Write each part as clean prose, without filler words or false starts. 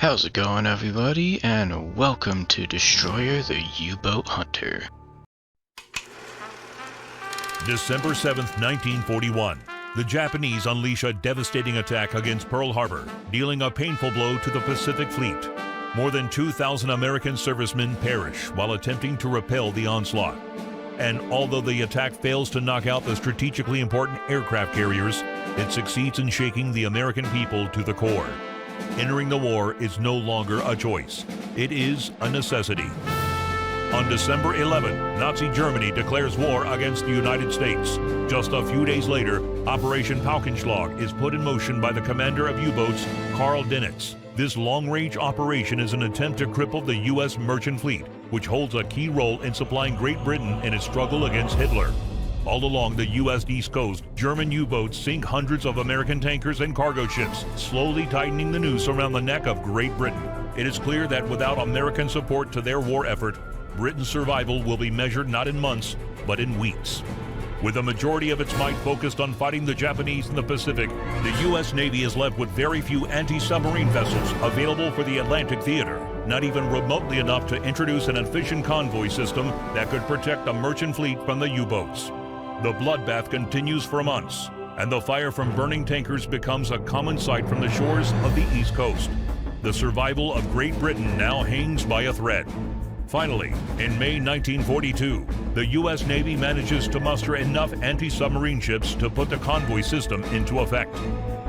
How's it going, everybody, and welcome to Destroyer the U-Boat Hunter. December 7th, 1941. The Japanese unleash a devastating attack against Pearl Harbor, dealing a painful blow to the Pacific Fleet. More than 2,000 American servicemen perish while attempting to repel the onslaught. And although the attack fails to knock out the strategically important aircraft carriers, it succeeds in shaking the American people to the core. Entering the war is no longer a choice. It is a necessity. On December 11, Nazi Germany declares war against the United States. Just a few days later, Operation Paukenschlag is put in motion by the commander of U-boats, Karl Dönitz. This long-range operation is an attempt to cripple the U.S. merchant fleet, which holds a key role in supplying Great Britain in its struggle against Hitler. All along the U.S. East Coast, German U-boats sink hundreds of American tankers and cargo ships, slowly tightening the noose around the neck of Great Britain. It is clear that without American support to their war effort, Britain's survival will be measured not in months, but in weeks. With the majority of its might focused on fighting the Japanese in the Pacific, the U.S. Navy is left with very few anti-submarine vessels available for the Atlantic theater, not even remotely enough to introduce an efficient convoy system that could protect the merchant fleet from the U-boats. The bloodbath continues for months, and the fire from burning tankers becomes a common sight from the shores of the East Coast. The survival of Great Britain now hangs by a thread. Finally, in May 1942, the U.S. Navy manages to muster enough anti-submarine ships to put the convoy system into effect.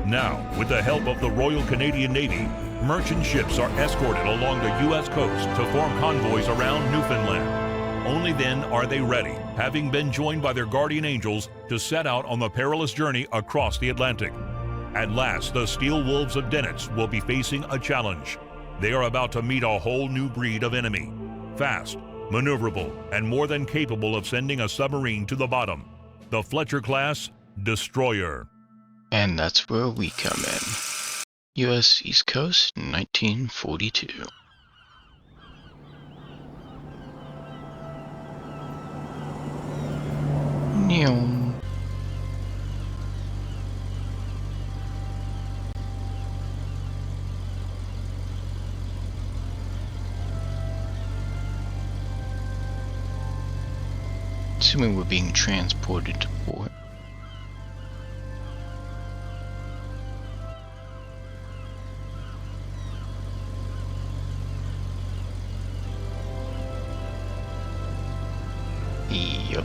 Now, with the help of the Royal Canadian Navy, merchant ships are escorted along the U.S. coast to form convoys around Newfoundland. Only then are they ready, having been joined by their guardian angels, to set out on the perilous journey across the Atlantic. At last, the steel wolves of Dönitz will be facing a challenge. They are about to meet a whole new breed of enemy. Fast, maneuverable, and more than capable of sending a submarine to the bottom. The Fletcher-class Destroyer. And that's where we come in. U.S. East Coast, 1942. Neom. Assuming we're being transported to port. Yup.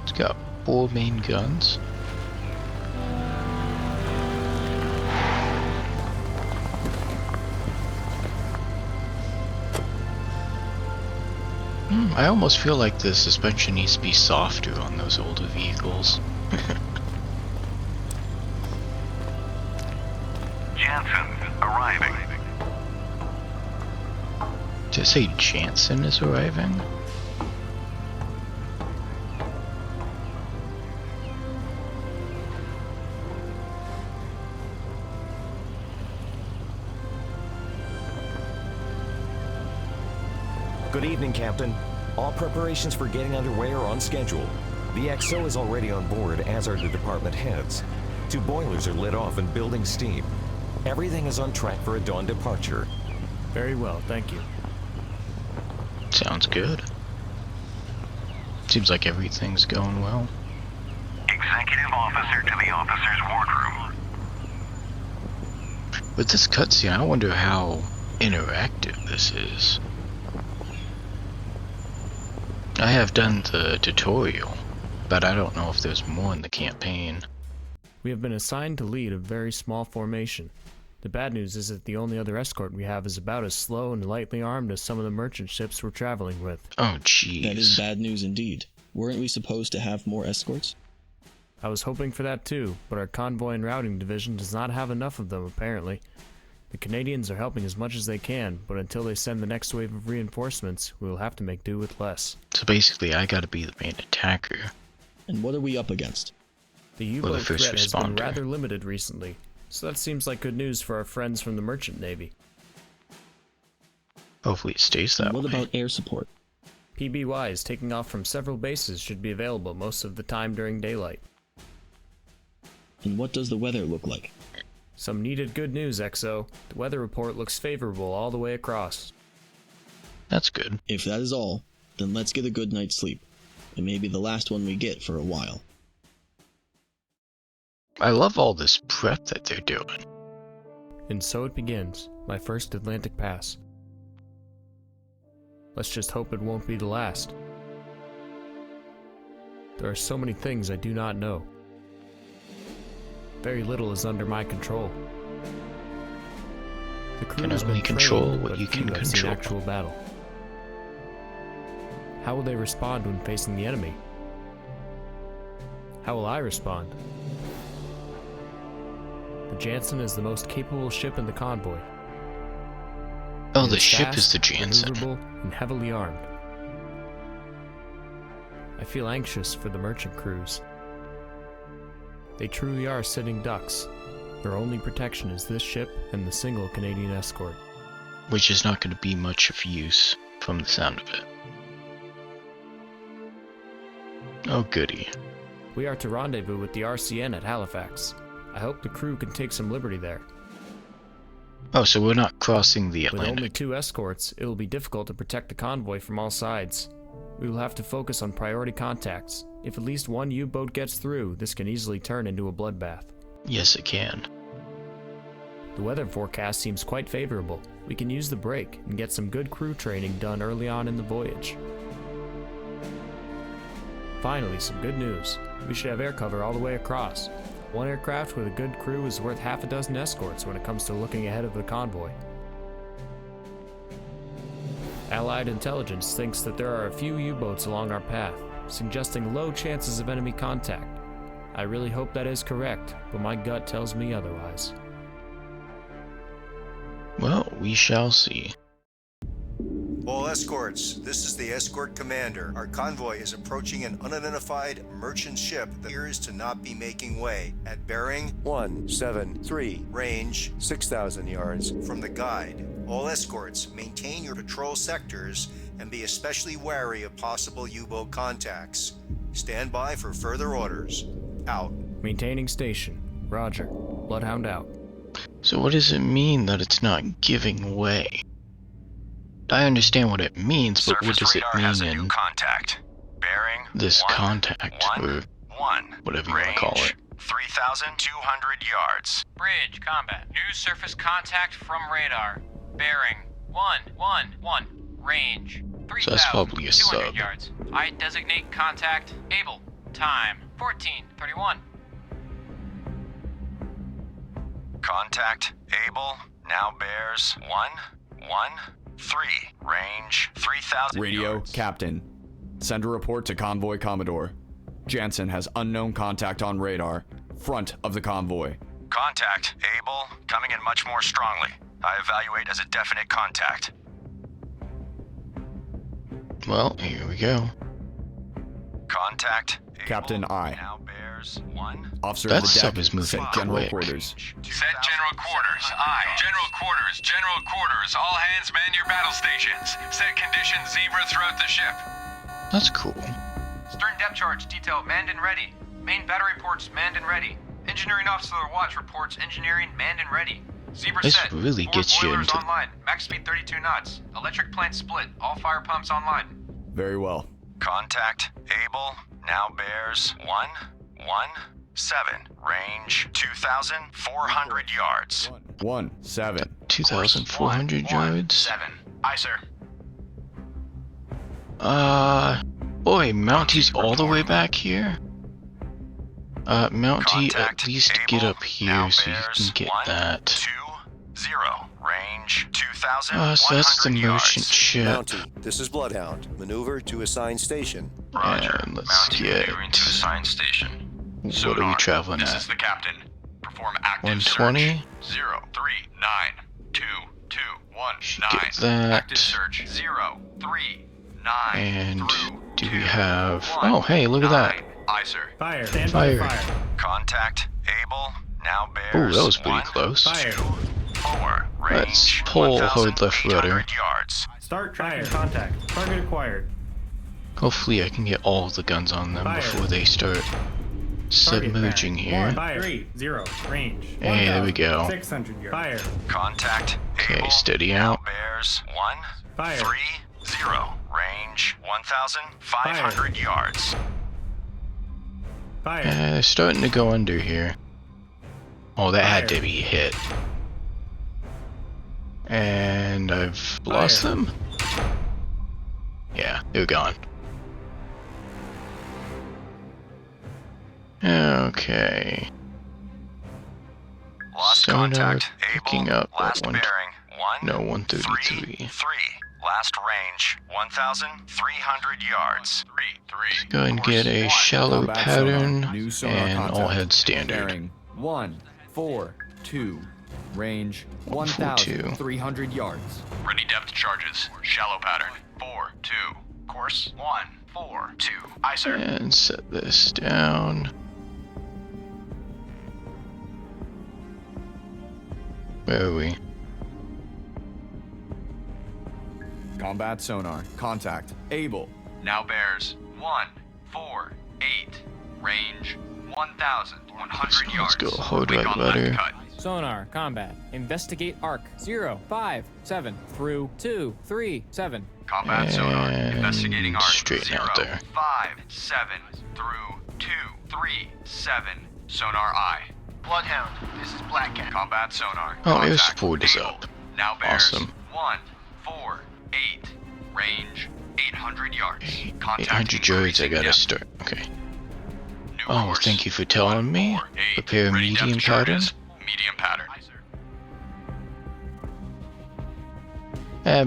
It's got 4 main guns. I almost feel like the suspension needs to be softer on those older vehicles. Jansen arriving. Did it say Jansen is arriving? Good evening, Captain. All preparations for getting underway are on schedule. The XO is already on board, as are the department heads. 2 boilers are lit off and building steam. Everything is on track for a dawn departure. Very well, thank you. Sounds good. Seems like everything's going well. Executive officer to the officer's wardroom. With this cutscene, I wonder how interactive this is. I have done the tutorial, but I don't know if there's more in the campaign. We have been assigned to lead a very small formation. The bad news is that the only other escort we have is about as slow and lightly armed as some of the merchant ships we're traveling with. Oh jeez. That is bad news indeed. Weren't we supposed to have more escorts? I was hoping for that too, but our convoy and routing division does not have enough of them apparently. The Canadians are helping as much as they can, but until they send the next wave of reinforcements, we will have to make do with less. So basically, I gotta be the main attacker. And what are we up against? The U-boat the first threat has been responder. rather limited recently, so that seems like good news for our friends from the Merchant Navy. Hopefully it stays that And what way. about air support? PBYs taking off from several bases should be available most of the time during daylight. And what does the weather look like? Some needed good news, XO. The weather report looks favorable all the way across. That's good. If that is all, then let's get a good night's sleep. It may be the last one we get for a while. I love all this prep that they're doing. And so it begins, my first Atlantic pass. Let's just hope it won't be the last. There are so many things I do not know. Very little is under my control. The crew Can has only been control trained, what but you few can have seen control. actual battle. How will they respond when facing the enemy? How will I respond? The Jansen is the most capable ship in the convoy. Oh, It the is ship fast, is the Jansen. maneuverable, and heavily armed. I feel anxious for the merchant crews. They truly are sitting ducks. Their only protection is this ship and the single Canadian escort. Which is not going to be much of use from the sound of it. Oh goody. We are to rendezvous with the RCN at Halifax. I hope the crew can take some liberty there. Oh, so we're not crossing the With only Atlantic. 2 escorts, it will be difficult to protect the convoy from all sides. We will have to focus on priority contacts. If at least one U-boat gets through, this can easily turn into a bloodbath. Yes, it can. The weather forecast seems quite favorable. We can use the break and get some good crew training done early on in the voyage. Finally, some good news. We should have air cover all the way across. One aircraft with a good crew is worth half a dozen escorts when it comes to looking ahead of the convoy. Allied intelligence thinks that there are a few U-boats along our path, suggesting low chances of enemy contact. I really hope that is correct, but my gut tells me otherwise. Well, we shall see. All escorts, this is the escort commander. Our convoy is approaching an unidentified merchant ship that appears to not be making way at bearing 173, range 6,000 yards from the guide. All escorts, maintain your patrol sectors and be especially wary of possible U-boat contacts. Stand by for further orders. Out. Maintaining station. Roger. Bloodhound out. So what does it mean that it's not giving way? I understand what it means, but what Surface does it radar has a mean new in contact. Bearing this contact, or one. whatever you want to call it? 3,200 yards. Bridge, combat. New surface contact from radar. Bearing 111. Range 3,200 So that's probably a sub. yards. I designate contact able. Time 14:31. Contact able now bears 113. Range 3,000 Radio, yards. Captain. Send a report to Convoy Commodore. Jansen has unknown contact on radar, front of the convoy. Contact able, coming in much more strongly. I evaluate as a definite contact. Well, here we go. Contact able, Captain I. now bears 1. Officer That of the sub deck, is moving set general quick. quarters. Set general quarters. Aye. General quarters. All hands man your battle stations. Set conditions zebra throughout the ship. That's cool. Stern depth charge detail manned and ready. Main battery ports manned and ready. Engineering officer watch reports engineering manned and ready. Zebra This set. really 4 gets you boilers into- online. Max speed 32 knots. Electric plant split. All fire pumps online. Very well. Contact able now bears 117. Range 2,400 yards. 17. 2,400 yards? 7. Aye, sir. Boy, Mounty's all the way back here? Mounty, Contact at least able, get up now here so you bears can get 120. that. Range 2,100 So that's the merchant yards. ship. Mountie, this is Bloodhound. Maneuver to assigned station. Roger. And let's Mounting get... maneuvering to assigned station. What are we traveling This at? is the captain. Perform active 120? search. 0392219. Should get that. Active search. 039. And through do we 2, have... 1, Oh, hey, look at that. 9. Aye, sir. Fire. Fire. Contact able now Ooh, bears that was pretty close. 124. Range Let's pull hard left rudder. 1,800 yards. Start tracking contact. Target acquired. Hopefully I can get all of the guns on them Fire. before they start submerging here. Fire. 30 range. Hey, there we go. 600 yards. Fire. Contact. Okay, Able. steady Now out. bears Fire. 130. Range 1,500 yards. Fire. They're starting to go under here. Oh, that had Fire. to be hit. And I've lost them? Yeah, they're gone. Okay. Lost Sonar contact. picking Able. up at Last one- bearing 133. 3. Last range 1,300 yards. 3. Go and get a shallow Combat pattern sonar. New sonar and contact. all head standard. Bearing 142. Range 142. 1,300 yards. Ready depth charges. Shallow pattern. 4-2. Course 1-4-2. Aye, sir. And set this down. Where are we? Combat sonar. Contact. Able. Now bears 148. Range 1,100 Let's yards. go hard Wake right on butter. left cut. Sonar, combat. Investigate arc. 057 through 237. Combat sonar. And Investigating arc. straighten out there. 057 through 237. Sonar eye. Bloodhound, this is Black Cat. Combat sonar. Oh, air Contact. support is Able. up. Now bears Awesome. 148. Range 800 yards. Contact 800 yards, I increasing gotta depth. start. Okay. New Oh, course. thank you for telling me. 148. Prepare Ready depth medium pattern. charges. Medium pattern.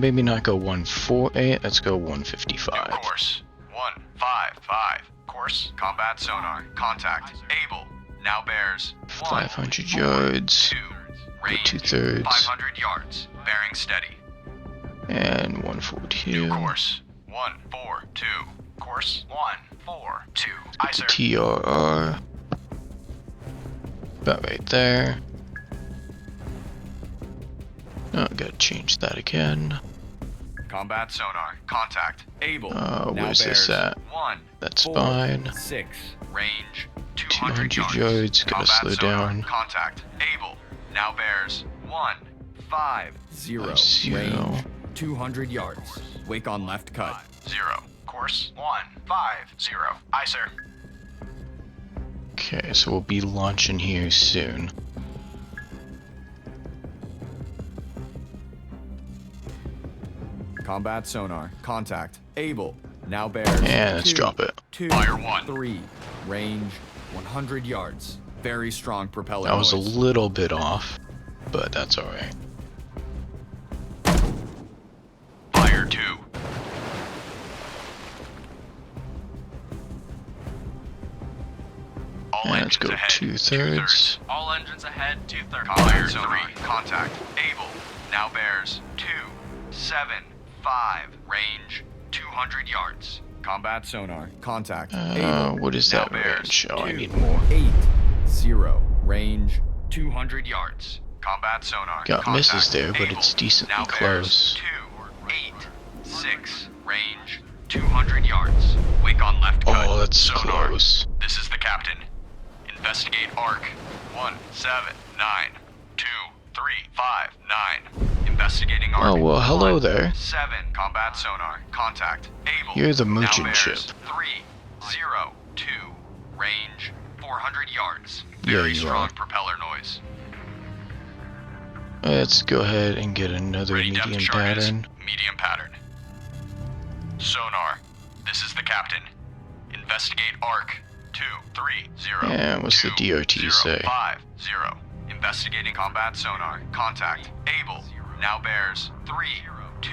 Maybe not go 148, let's go New 155. course. 155. Course. Combat sonar. Contact. Able. Now bears 500 yards. 2. Range 2/3. 500 yards. Bearing steady. And New 142. course. 142. Course 142. Aye, sir. TRR. About right there. Oh, gotta change that again. Combat sonar. Contact. Able. Now Where's this bears at? 1. That's 4, fine. 6. Range 200 200 yards, gotta Combat slow sonar. down. Contact. Able. Now bears 1. 5. 0. 0. Range 200 yards. Wake on left cut. 0. Course 150. Aye, sir. Okay, so we'll be launching here soon. Combat sonar. Contact. Able. Now bears. And let's 2, drop it. 2, Fire 1. 3. Range 100 yards. Very strong propeller That was a noise. little bit off, but that's alright. Fire 2. All And let's engines go ahead. 2/3. All engines ahead, 2/3. Fire 3. Contact. Able. Now bears 2. 7. 5. Range 200 yards. Combat sonar. Contact. Able. What is Now that bears range? Oh, I 2. need more. 8. 0. Range 200 yards. Combat sonar. Got Contact. misses there, but Able. it's decently now close. Bears 2. 8. 6. Range 200 yards. Wake on left cut. Oh, that's sonar. close. This is the captain. Investigate arc. 1, 7, 9, 2, 3, 5, 9. Investigating arc. Oh, well, hello 1, there. 7. Combat sonar. Contact. Able. You're the Now merchant bears ship. 3, 0, 2. Range 400 yards. Yeah, Very you strong are. propeller noise. Let's go ahead and get another Ready depth medium charges. pattern. Medium pattern. Sonar. This is the captain. Investigate arc. 2, 3, 0. Yeah, what's the 2, DOT 0, say? 5, 0. Investigating combat sonar. Contact. Able. Now bears 3, 2,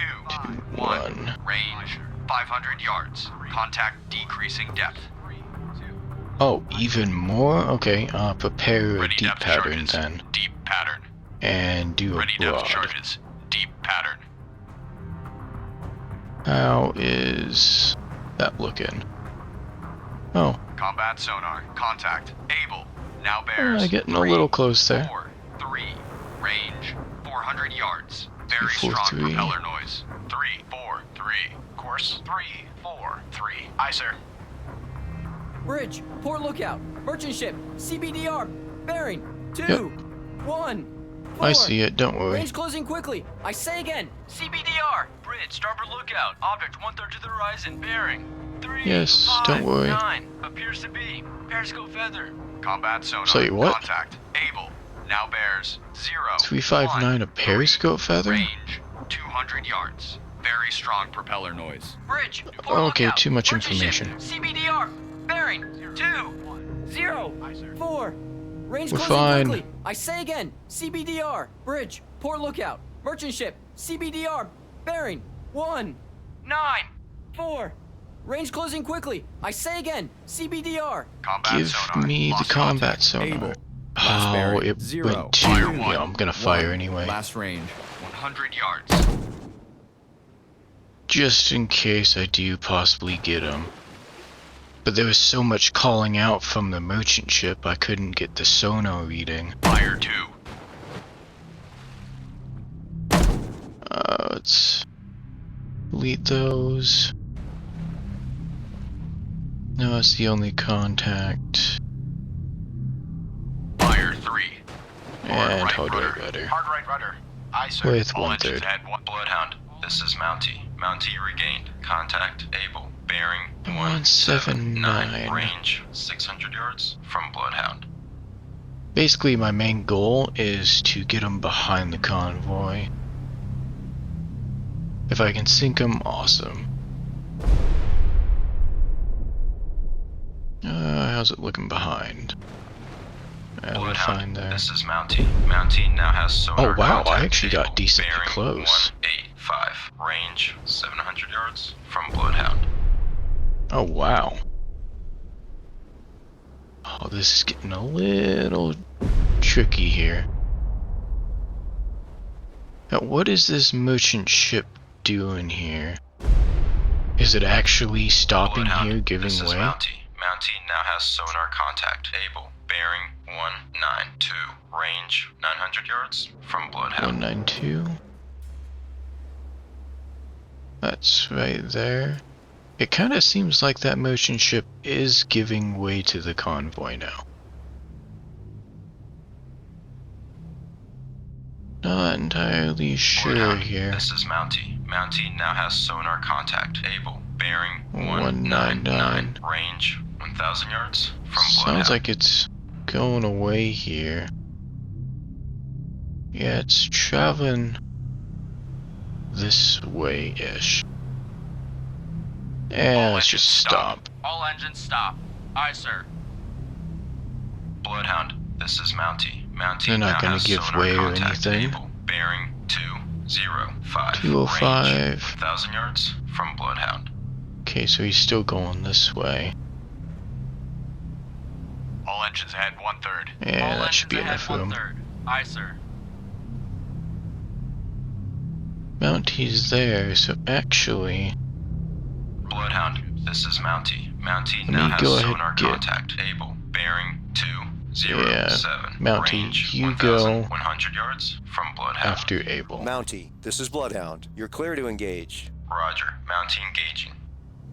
1. Range 500 yards. Contact decreasing depth. Oh, even more? Okay, prepare a Ready deep depth pattern charges. then. Deep pattern. And do a Ready depth broad. charges. Deep pattern. How is that looking? Oh, Combat sonar. Contact. Able. Now bears. getting a little close there. 4, 3. Range 400 yards. Very 4, strong 3. propeller noise. 3, 4, 3. Course 3, 4, 3. Aye, sir. Bridge, port lookout, merchant ship, CBDR, bearing, 2, Yep. 1, 4. I see it, don't worry. Range closing quickly. I say again, CBDR, bridge, starboard lookout, object 1/3 to the horizon, bearing, 3, Yes, 5, don't worry. 9, appears to be, periscope feather. Combat sonar. Say what? Contact. Able. Now bears 0. 359 a periscope feather? Range 200 yards. Very strong propeller noise. Bridge, port Okay, lookout, too much merchant ship, information. CBDR, bearing, 2, 0, 4. Range We're closing fine. quickly. I say again, CBDR, bridge, port lookout, merchant ship, CBDR, bearing, 1, 9, 4. Range closing quickly. I say again, CBDR. Combat Give sonar. me the Lost combat contact. sonar. Able. Last Oh, bearing, it 0. went to... Fire one. Yeah, I'm gonna fire 1. anyway. Last range. 100 yards. Just in case I do possibly get him. But there was so much calling out from the merchant ship, I couldn't get the sonar reading. Fire 2. Let's delete those. No, it's the only contact. Fire 3. And right hard rudder. right rudder. Hard right rudder. Aye, sir. With All 1/3. engines head one. Bloodhound. This is Mountie. Mountie regained. Contact able. Bearing 179. Range 600 yards from Bloodhound. Basically, my main goal is to get him behind the convoy. If I can sink him, awesome. How's it looking behind? We're fine Bloodhound. there. This is Mountie. Mountie now has sonar. Oh wow, I contact actually got able. decently Bearing close. 185. Range 700 yards from Bloodhound. Oh wow. Oh, this is getting a little tricky here. Now, what is this merchant ship doing here? Is it actually stopping Bloodhound. here, giving This is way? Mountie. Mountie now has sonar contact able. Bearing 192. Range 900 yards from Bloodhound. 192. That's right there. It kind of seems like that merchant ship is giving way to the convoy now. Not entirely sure Bloodhound. here. This is Mountie. Mountie now has sonar contact able. Bearing 199. Range 1,000 yards from Bloodhound. Sounds like it's going away here. Yeah, it's traveling this way-ish. And All let's just engines stop. All engines stop. Aye, sir. Bloodhound. This is Mountie. Mountie They're not now gonna has give sonar way or contact anything. able. Bearing 205. 205. Range 1,000 yards from Bloodhound. Okay, so he's still going this way. All engines ahead 1/3. Yeah, that should be enough room. Aye, sir. Mountie's there, so actually... Bloodhound. This is Mountie. Mountie Let now me has go ahead sonar and get- contact able. Bearing 207. Mountie, Range you go 1,100 yards from Bloodhound. after Abel. Mountie, this is Bloodhound. You're clear to engage. Roger. Mountie engaging.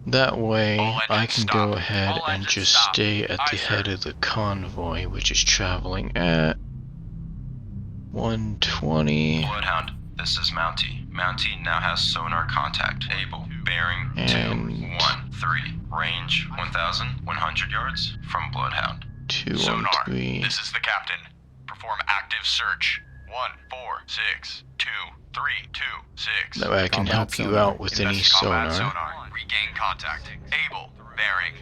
That way, All I engines can go stop. ahead All and engines just stop. stay at Aye, the sir. head of the convoy, which is traveling at 120. Bloodhound. This is Mountie. Mountie now has sonar contact able. Bearing And- 213. Range 1,100 yards from Bloodhound. Sonar. 213. This is the captain. Perform active search. 1462326. That way I can Combat help you sonar. out with any Combat sonar. Regain contact. Able. Bearing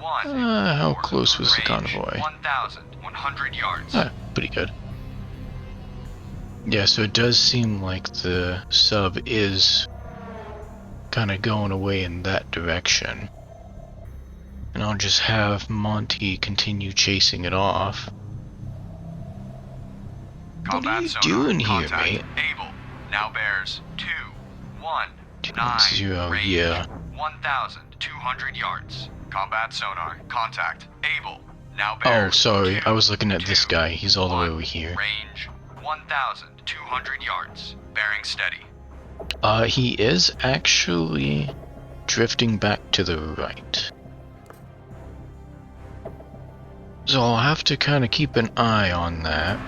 2-1. How close was the convoy? 1,100 yards. Pretty good. Yeah, so it does seem like the sub is kind of going away in that direction. And I'll just have Monty continue chasing it off. What are Combat you sonar. doing here, Contact. mate? Able. Now bears 219. 210, Range yeah. 1,200 yards. Combat sonar. Contact. Able. Now Oh, bears. sorry, I was 2, looking at this 2, guy. He's all the way 1. over here. Range 1,200 yards. Bearing steady. He is actually drifting back to the right. So I'll have to kind of keep an eye on that.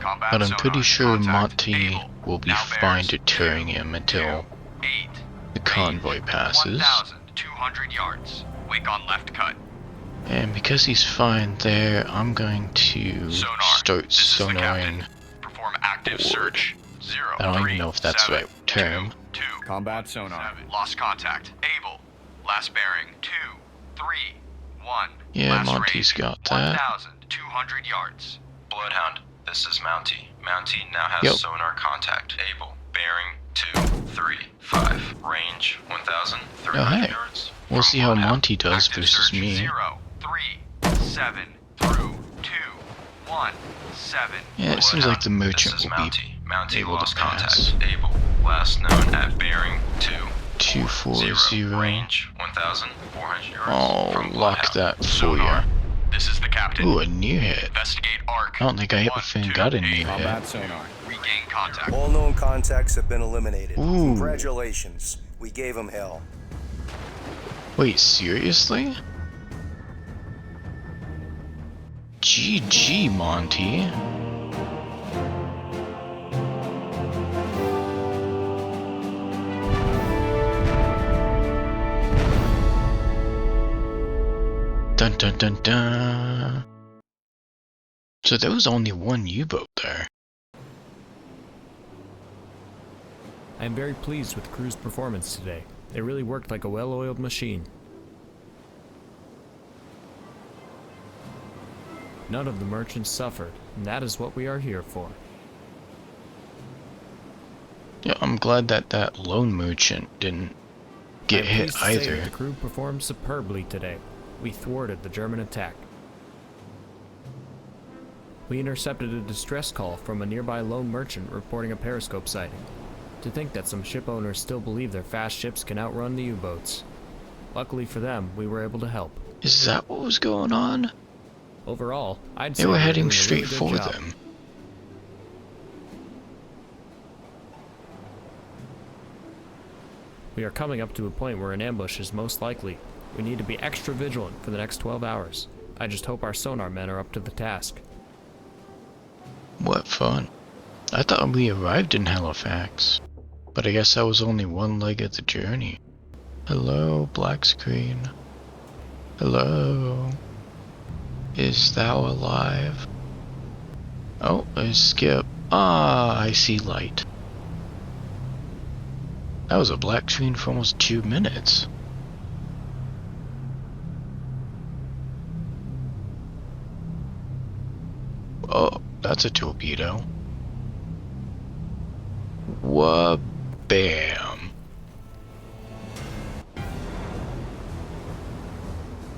Combat But I'm sonar. pretty sure Contact. Monty Able. will be Now fine bears. deterring him until 8. the convoy Range, passes. 1,200 yards. Wake on left cut. And because he's fine there, I'm going to Sonar. start This is the sonaring. captain. Perform active forward. search. 0. I don't even 3, know if that's the 7, right term. 2. Combat sonar. 7. Lost contact. Able. Last bearing. 2, 3, 1. Yeah, Last Monty's range, got that. 1,200 yards. Bloodhound, this is Mountie. Mountie now has Yep. sonar contact. Able. Bearing 2, 3, 5. Range 1,300 Oh, hey. yards. We'll From see how Bloodhound. Monty does Active versus search. me. 0, 3, 7 through 2, 1, 7. Yeah, it seems like the merchant This is will be Mountie. Mountie able to lost pass. contact. Able. Last known at bearing 2, 240. Range 1,400 yards. I'll from lock Bloodhound. that for Sonar. you. This is the captain. Ooh, a near hit. Investigate arc. I don't think I ever 1, fin 2, got a 8. near hit. Combat sonar. Regain contact. All known contacts have been eliminated. Ooh. Congratulations. We gave them hell. Wait, seriously? GG, Monty. Dun dun dun dun. So there was only one U-boat there. I am very pleased with the crew's performance today. They really worked like a well-oiled machine. None of the merchants suffered, and that is what we are here for. Yeah, I'm glad that that lone merchant didn't get I'm hit pleased to say that either. the crew performed superbly today. We thwarted the German attack. We intercepted a distress call from a nearby lone merchant reporting a periscope sighting. To think that some ship owners still believe their fast ships can outrun the U-boats. Luckily for them, we were able to help. Is that what was going on? Overall, I'd say They were we're heading doing a straight really for good job. them. We are coming up to a point where an ambush is most likely. We need to be extra vigilant for the next 12 hours. I just hope our sonar men are up to the task. What fun. I thought we arrived in Halifax. But I guess that was only one leg of the journey. Hello, black screen. Hello. Is thou alive? Oh, there's Skip. Ah, I see light. That was a black screen for almost 2 minutes. Oh, that's a torpedo. Wha-bam.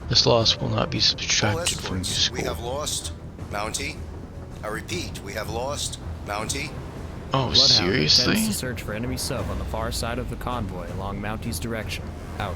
This loss will not be All subtracted from your escorts, we have score. lost Mountie. I repeat, we have lost Mountie. Oh, Bloodhound intends seriously? to search for enemy sub on the far side of the convoy along Mountie's direction. Out.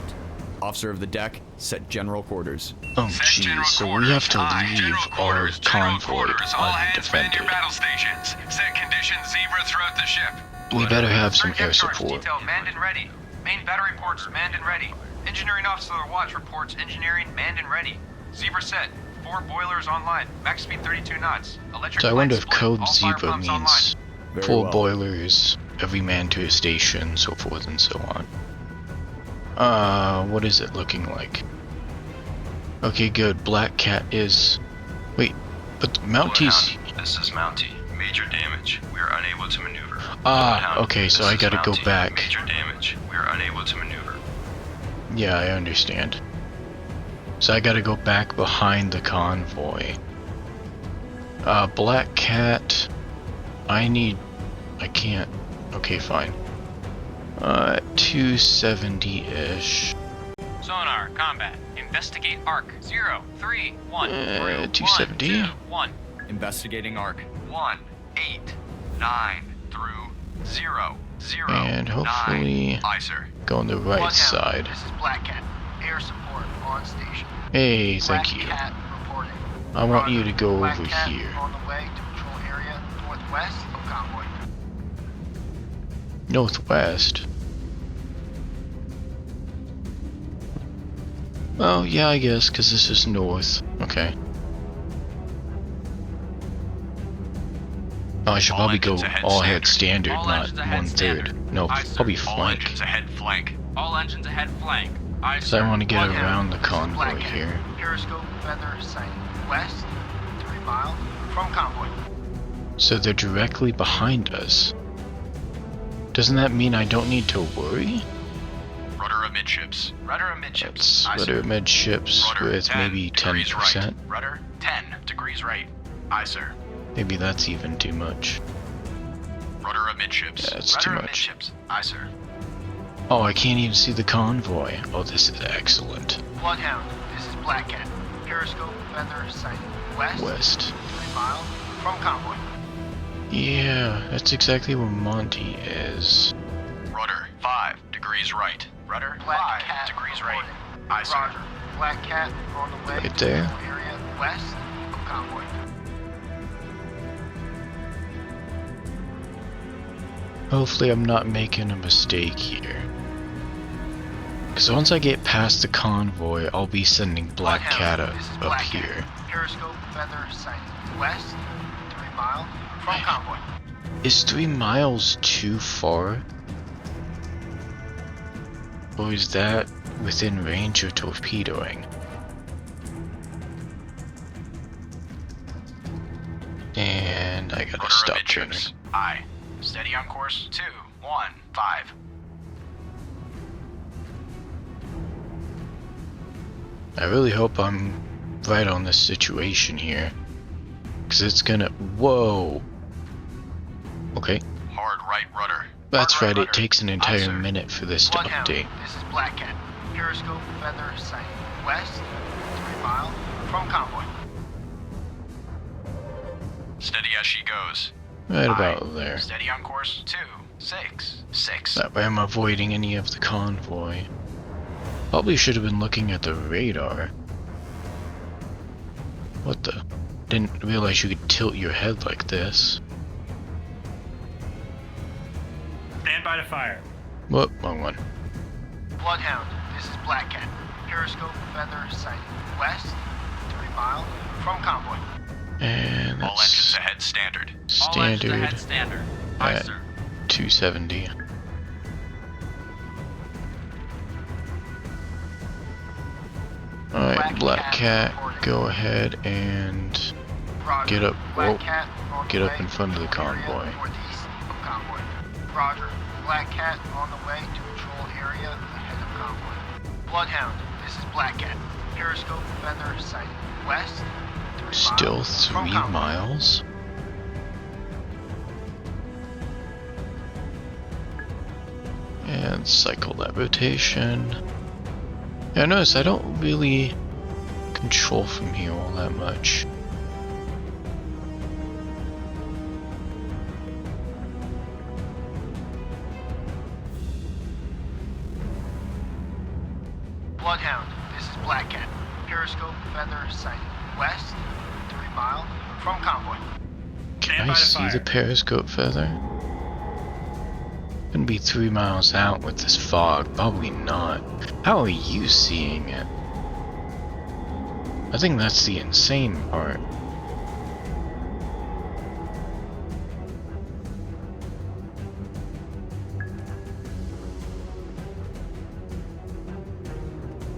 Officer of the deck, set general quarters. Oh, Set general jeez, so we quarters. have to Aye, leave general our quarters. General convoy quarters. All hands man your undefended. battle stations. Set condition zebra throughout the ship. We better have some Third air depth charge support. detail manned and ready. Main battery ports manned and ready. Engineering officer watch reports engineering manned and ready. Zebra set. 4 boilers online. Max speed 32 knots. Electric So I wonder light if split. code All fire zebra pumps means Very 4 well. boilers, every man to his station, so forth and so on. What is it looking like? Okay, good. Black Cat is... Wait, but Mountie's... Bloodhound, this is Mountie. Major damage. We are unable to maneuver. Ah, Bloodhound, okay, so this I is gotta go Mountie. back. Major damage. We are unable to maneuver. Yeah, I understand. So I gotta go back behind the convoy. Black Cat... I can't... Okay, fine. 270-ish. Sonar, combat. Investigate arc. 0, 3, 1. 270. 1, 2, 1. Investigating arc. 1, 8, 9 through 0, 0, And hopefully 9. Aye, sir. go on the right Bloodhound, side. This is Black Cat. Air support on station. Hey, Black thank you. Cat reporting. I want you to go Black over Cat here. on the way to patrol area northwest of convoy. Northwest. Oh, yeah, I guess, because this is north. Okay. Oh, I should All probably go engines ahead all ahead standard. standard, All not engines ahead 1/3. standard. No, Aye, sir. probably All flank. engines ahead flank. All engines ahead flank. Aye, Because I want to get Bloodhound, around the this is convoy Blackcat. here. Periscope feather sighting west, 3 mile from convoy. So they're directly behind us. Doesn't that mean I don't need to worry? Rudder amidships. Rudder amidships. Let's Aye, rudder sir. midships Rudder with 10 maybe degrees 10%. right. Rudder 10 degrees right. Aye, sir. Maybe that's even too much. Rudder amidships. Yeah, it's too Rudder much. amidships. Aye, sir. Oh, I can't even see the convoy. Oh, this is excellent. Bloodhound, this is Blackcat. Periscope feather sighting west, West. 3 mile from convoy. Yeah, that's exactly where Monty is. Rudder 5 degrees right. Rudder Black 5 Cat degrees right. reporting. Aye, sir. Roger. Black Cat on the way Right to there. the area west of convoy. Hopefully I'm not making a mistake here. Because once I get past the convoy, I'll be sending Black Cat Bloodhound, this is up Blackcat. here. Periscope feather sighting west, 3 mile from convoy. Is 3 miles too far? Or is that within range of torpedoing? And I gotta Rudder stop amidships. turning. Aye. Steady on course 2 1 5. I really hope I'm right on this situation here. Because it's gonna... Whoa! Okay, Hard right rudder. that's Hard right, right it rudder. takes an Aye, entire sir. minute for this to Bloodhound, update. this is Blackcat. Periscope feather sighting west, 3 mile from convoy. Steady as she goes. Right Aye. about there. Steady on course 2 6 6. That way I'm avoiding any of the convoy. Probably should have been looking at the radar. What the? Didn't realize you could tilt your head like this. Stand by to fire. Whoop, wrong one. Bloodhound, this is Blackcat. Periscope feather sighting west, 3 mile from convoy. And All engines that's ahead standard. All engines standard ahead standard. Aye, at sir. 270. Alright, Black Cat, go ahead and Roger. get up. Black Whoa, Cat on the get up way in front of the to area convoy. northeast of convoy. Roger. Black Cat on the way to patrol area ahead of convoy. Bloodhound, this is Black Cat. Periscope feather sighting west, 3 Still miles from 3 convoy. miles? And cycle that rotation. Yeah, notice I don't really control from here all that much. Bloodhound, this is Black Cat. Periscope feather sighting west, 3 mile from convoy. Can I see the periscope feather? Gonna be 3 miles out with this fog. Probably not. How are you seeing it? I think that's the insane part.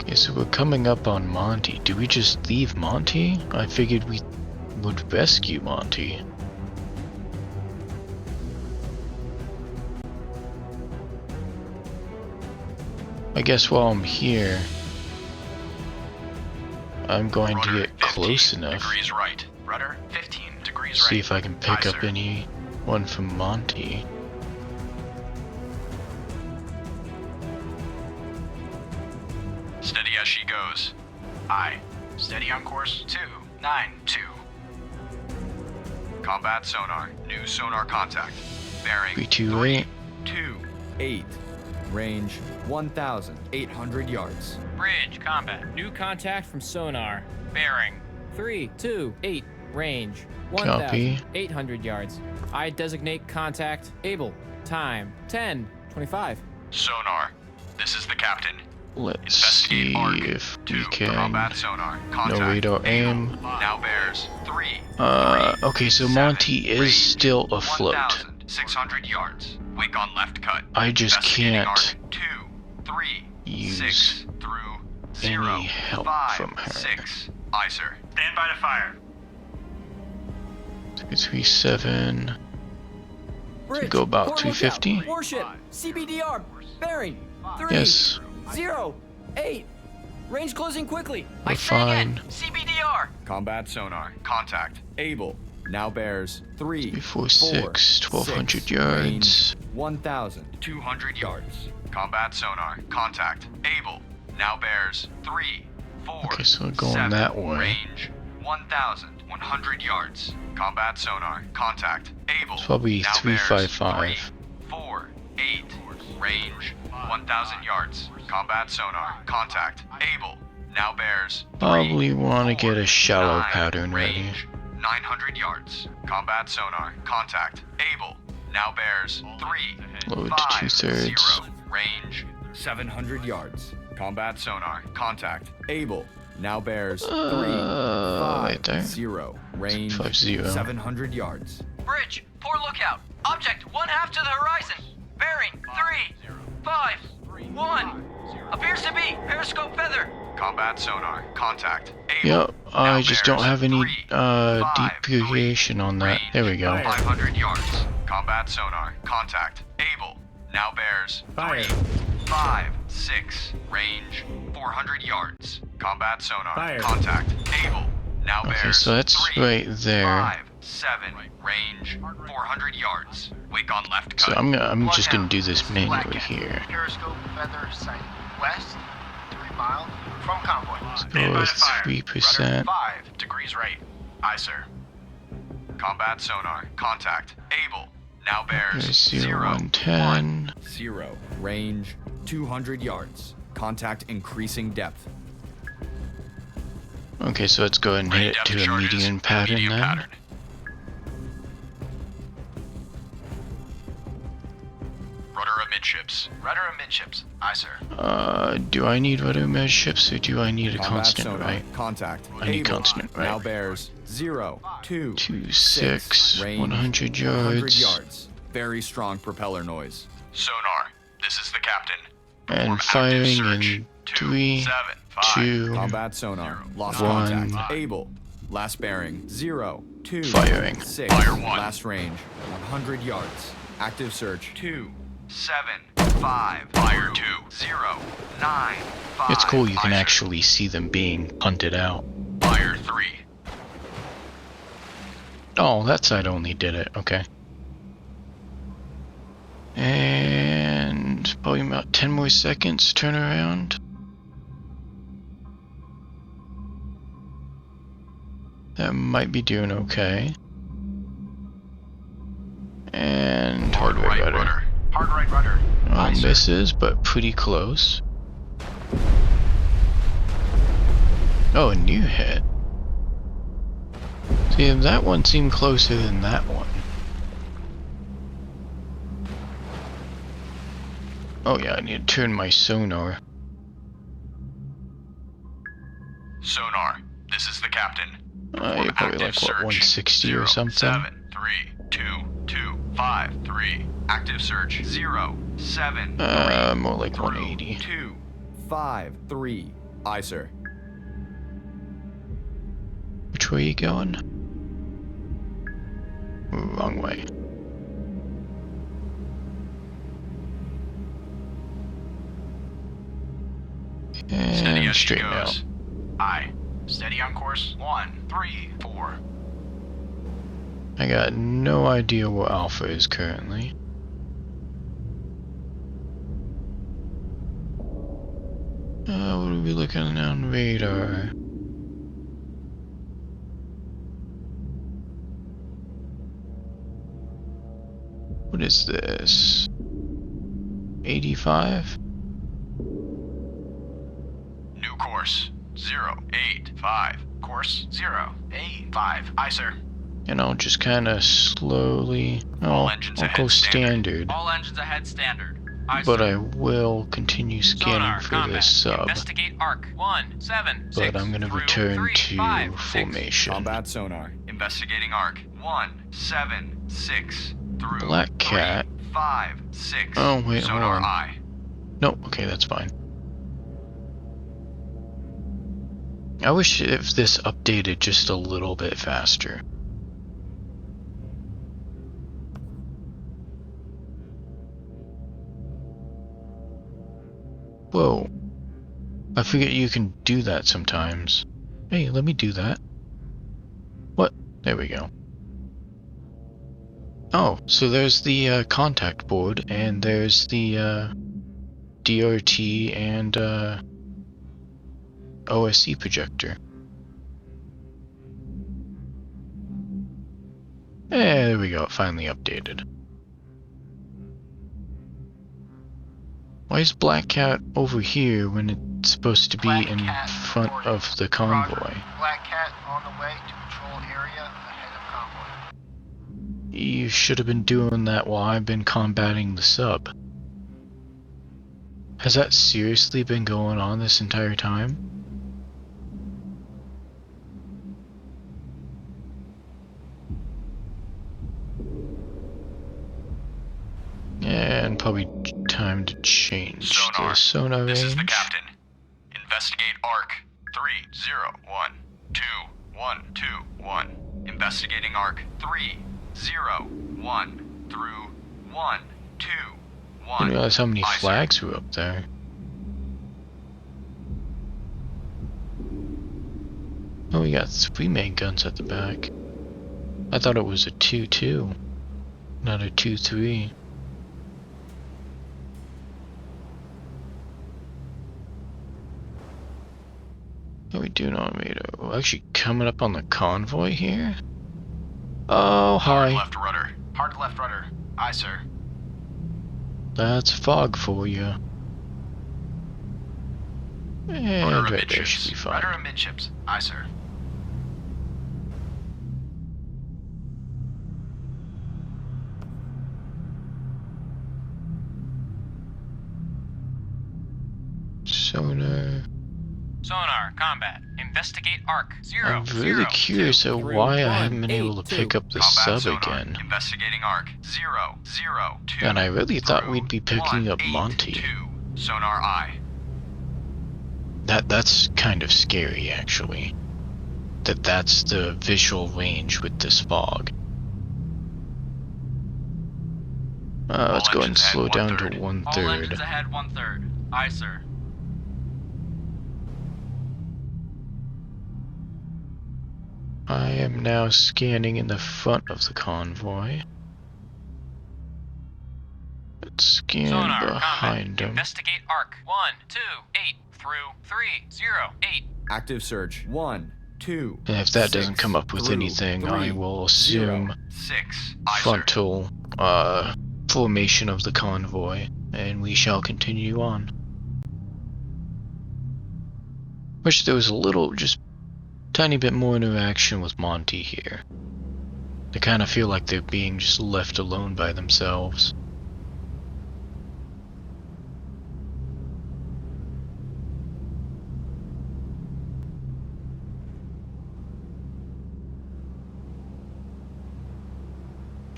Okay, so we're coming up on Monty. Do we just leave Monty? I figured we would rescue Monty. I guess while I'm here, I'm going to get close enough. Degrees right. Rudder 15 degrees See right. if I can pick Aye, up sir. any one from Monty. Steady as she goes. Aye. Steady on course 292. Combat sonar. New sonar contact. Bearing 328. 2-8. Range 1,800 yards. Bridge, combat. New contact from sonar. Bearing 328. Range Copy. 1,800 yards. I designate contact. Able. Time 10:25. sonar. This is the captain. Let's see Investigate arc if 2 we can. combat sonar. Contact. No radar aim. Now bears 3 Okay, so Monty is still afloat. 1,600 yards. Wake on left cut. I just Investigating can't arc 2, 3, use 6 through 0, any help 5, from her. 6. Aye, sir. Stand by to fire. 337. Bridge, Go about port 250. lookout, warship, CBDR, bearing, 3, Yes. 0, 8. Range closing quickly. I We're say again, fine. CBDR. Combat sonar. Contact. Able. Now bears 3, 346, 1200 6, yards. range 1,200 yards. Combat sonar. Contact. Able. Now bears 3, 4. Okay, so we're going 7, that way. Range 1,100 yards. Combat sonar. Contact. Able. It's probably now bears 355. 3, 4, 8. Range 1,000 yards. Combat sonar. Contact. Able. Now bears 3, Probably want to 4, get a shallow 9, pattern ready. range 900 yards. Combat sonar. Contact. Able. Now bears 3, Load to 5, 2/3. 0. Range 700 yards. Combat sonar. Contact. Able. Now bears 3, 5, right there. 0. Range 50. 700 yards. Bridge, port lookout. Object 1/2 to the horizon. Bearing, 3, 5, 1. Appears to be periscope feather. Combat sonar. Contact. Able. Yep, I Now just bears don't have any 3, 5, depreciation on that. range There we go. 500 yards. Combat sonar. Contact. Able. Now bears 3, 5, 6. Range 400 yards. Combat sonar. Fire. Contact. Able. Now Okay, bears so that's 3, right there. 5, 7. Range 400 yards. Wake on left So cut. I'm just gonna do this manually Blackout. here. Periscope feather sighted west, 3 mile from convoy. Go with 3%. 5 degrees right. Aye, sir. Combat sonar. Contact. Able. Now bears There's 0, 110. 0. Range 200 yards. Contact increasing depth. Okay, so let's go ahead and hit it Depth to a charges. median pattern Medium then. pattern. Rudder amidships. Rudder amidships. Aye, sir. Do I need rudder midships or do I need a Combat constant sonar. right? Contact. I need Able. constant Now right. bears 0, 2, 26, range 100 100 yards. yards. Very strong propeller noise. Sonar. This is the captain. And Perform firing active search. in 2, 3, 7, 5. 2, Combat sonar. Lost 1. contact. Able. Last bearing 0, 2, Firing. 6. Fire 1. Last range 100 yards. Active search 2, 7, 5. Fire 2. 0, 9, 5. It's cool you can Aye, sir. actually see them being hunted out. Fire 3. Oh, that side only did it. Okay. And probably about 10 more seconds turn around. That might be doing okay. And hard right rudder. Hard right rudder. Aye, sir. Misses, but pretty close. Oh, a new hit. See, that one seemed closer than that one. Oh yeah, I need to turn my sonar. Sonar. This is the captain. You're probably like, what, 160 or something? 7, 3, 2, 2, 5, 3. Active search 0, 7, 3. More like 180. 2, 5, 3. Aye, sir. Which way are you going? Wrong way. Steady And as she straighten out. goes. Aye. Steady on course. 1, 3, 4. I got no idea where Alpha is currently. What are we looking on radar? What is this? 85? New course. 0, 8, 5. Course 0, 8, 5. Aye, sir. And I'll just kind of slowly. All Oh, engines I'll ahead go standard. standard. All engines ahead standard. Aye, But sir. I will continue scanning Sonar, for combat. this sub. Investigate arc. 1, 7, 6. But I'm gonna through return 3, to 5, 6. formation. Combat sonar. Investigating arc 176 through Black Cat. 3, 5, 6. Oh, wait, hold Sonar on. eye. No, okay, that's fine. I wish if this updated just a little bit faster. Whoa. I forget you can do that sometimes. Hey, let me do that. What? There we go. Oh, so there's the contact board, and there's the DRT and OSC projector. There we go, finally updated. Why is Black Cat over here when it's supposed to be in front of the convoy? Roger. Black Cat on the way to patrol area ahead of convoy. You should have been doing that while I've been combating the sub. Has that seriously been going on this entire time? And probably time to change Sonar. the sonar range. This is the captain. Investigate arc 3012121. Investigating arc 301 through 121. I didn't realize how many Aye, sir. flags were up there. Oh, we got 3 main guns at the back. I thought it was a 2-2, not a 2-3. What are we doing on radar? We're actually coming up on the convoy here? Oh, Hard hi. left rudder. Hard left rudder. Aye, sir. That's fog for you. And Rudder right there amidships. should be fine. Rudder amidships. Aye, sir. Sonar. Sonar, combat. Investigate arc. Zero. I'm really curious at why I haven't been able to pick up the Combat sub sonar. again. Investigating arc 002. And I really thought through we'd be picking up Monty. 182. Sonar eye. That's kind of scary, actually. That's the visual range with this fog. Let's go ahead and slow down to 1/3. All engines ahead 1/3. Aye, sir. I am now scanning in the front of the convoy. Let's scan Sonar, behind combat. him. Investigate arc. 128 through 308. Active search 1, 2. And if that doesn't come up with through anything, I 3, will assume 6. Aye, sir. frontal formation of the convoy, and we shall continue on. Wish there was a little, just tiny bit more interaction with Monty here. I kind of feel like they're being just left alone by themselves.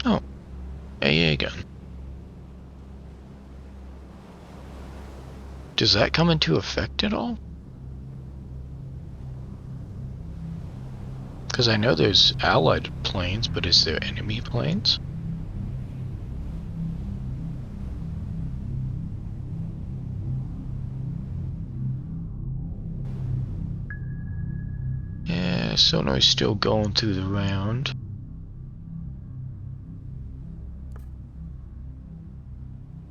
Oh, AA gun. Does that come into effect at all? Because I know there's allied planes, but is there enemy planes? Yeah, sonar's still going through the round.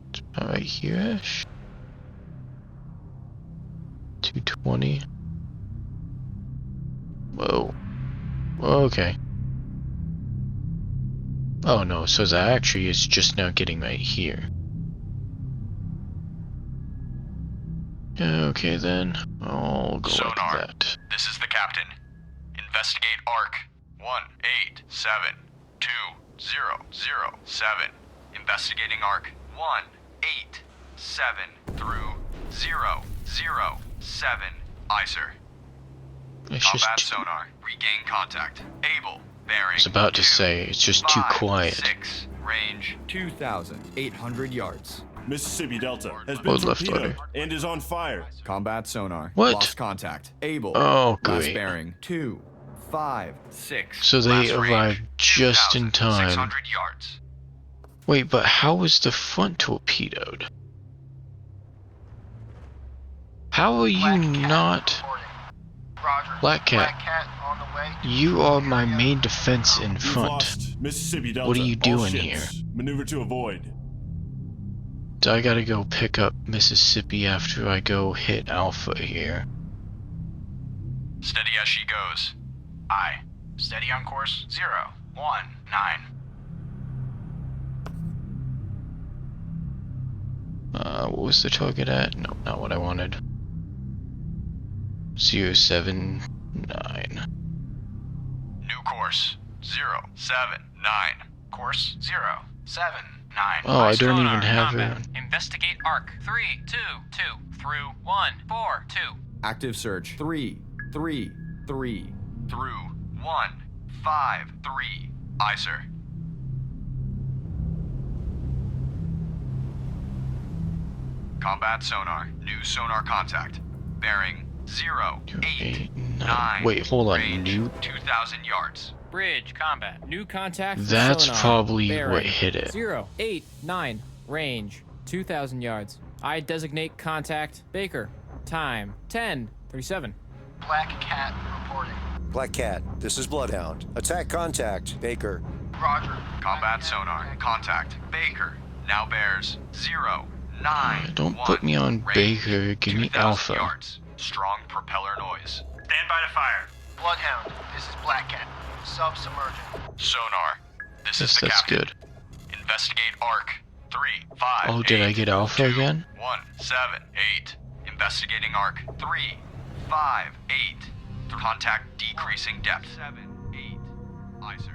It's about right here-ish. 220. Whoa. Okay. Oh no, so that actually is just now getting right here. Okay then, I'll go Sonar. like that. This is the captain. Investigate arc 1872007. Investigating arc 187 through 007. Aye, sir. It's Combat just sonar. Regain contact. Able. Bearing. was about to say, it's just too quiet. 6, range 2,800 yards. Mississippi Delta has been Hold left torpedoed order. and is on fire. Combat sonar. What? Lost contact. Able. Oh, Last great. bearing. 2, 5, 6. So they Last arrived range, just in time. 2,600 yards. Wait, but how was the front torpedoed? How are you not... Black Cat, you are my main defense in We've front. lost Mississippi Delta. What are you All doing ships, here? Maneuver to avoid. So I gotta go pick up Mississippi after I go hit Alpha here. Steady as she goes. Aye. Steady on course 0, 1, 9. What was the target at? No, not what I wanted. 079. New course 0, 7, 9. Course 0, 7, 9. Oh, I don't Sonar, even have combat. it. Investigate arc. 3, 2, 2. Through 1, 4, 2. Active search. 3, 3, 3. Through 1, 5, 3. Aye, sir. Combat sonar. New sonar contact. Bearing 0, 8, 9. Wait, hold on. Range New... 2,000 yards. Bridge combat. New contact. for That's sonar. probably Bearing what hit it. 0, 8, 9. Range 2,000 yards. I designate contact Baker. Time 10:37. Black Cat reporting. Black Cat, this is Bloodhound. Attack contact, Baker. Roger. Combat sonar. Contact. Baker. Now bears 0, 9. Don't 1. put me on Range, Baker, give me 2,000 Alpha. yards. Strong propeller noise. Stand by to fire. Bloodhound, this is Black Cat. Subsubmergent. Sonar. This Yes, is the that's captain. good. Investigate arc. 3, 5. Oh, did I get Alpha 2, again? 1, 7, 8. Investigating arc. 3, 5, 8. Contact decreasing depth. 7, 8. Aye, sir.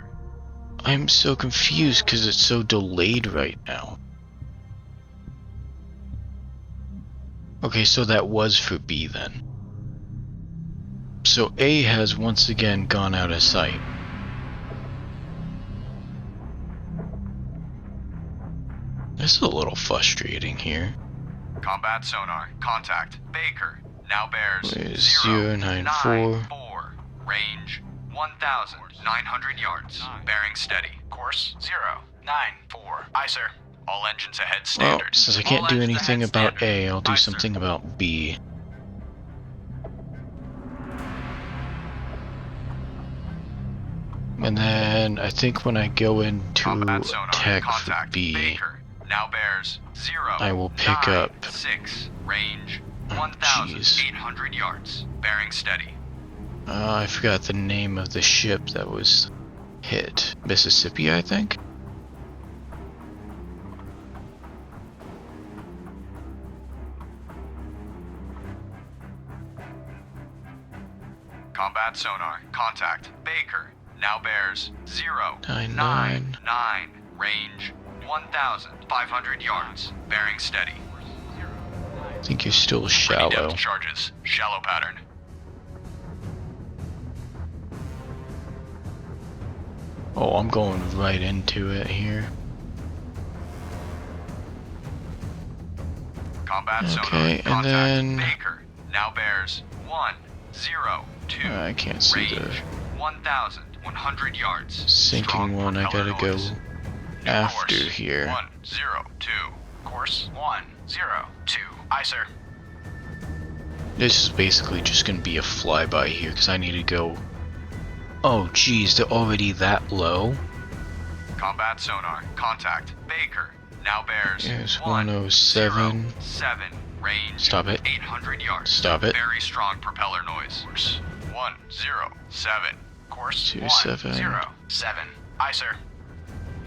I'm so confused because it's so delayed right now. Okay, so that was for B then. So A has once again gone out of sight. This is a little frustrating here. Combat sonar. Contact. Baker. Now bears Wait, 094. 094. Range 1,900 yards. Bearing steady. Course 094. Aye, sir. All engines ahead Well, standard. since I can't All do engines anything ahead about standard. A, I'll do Aye, sir. something about B. And then I think when I go into Combat sonar. tech for Contact. B, Baker. Now bears 0. I will pick up 6. Range Oh, 1,800 yards. Bearing steady. I forgot the name of the ship that was hit. Mississippi, I think? Combat sonar. Contact. Baker. Now bears 99. 099. Range 1,500 yards. Bearing steady. I think you're still Ready shallow. depth charges. Shallow pattern. Oh, I'm going right into it here. Combat Okay, sonar. and Contact. then- Baker. Now bears 102. I can't see the Range 1,100 yards. sinking Strong one. I propeller gotta go noise. after Course here. 102. Course 102. Aye, sir. This is basically just gonna be a flyby here because I need to go. Oh, geez, they're already that low. Combat sonar. Contact. Baker. Now bears Here's 107. 107. Range. Stop it. 800 yards. Stop it. Very strong propeller noise. Course 107. Course 27. 107. Aye, sir.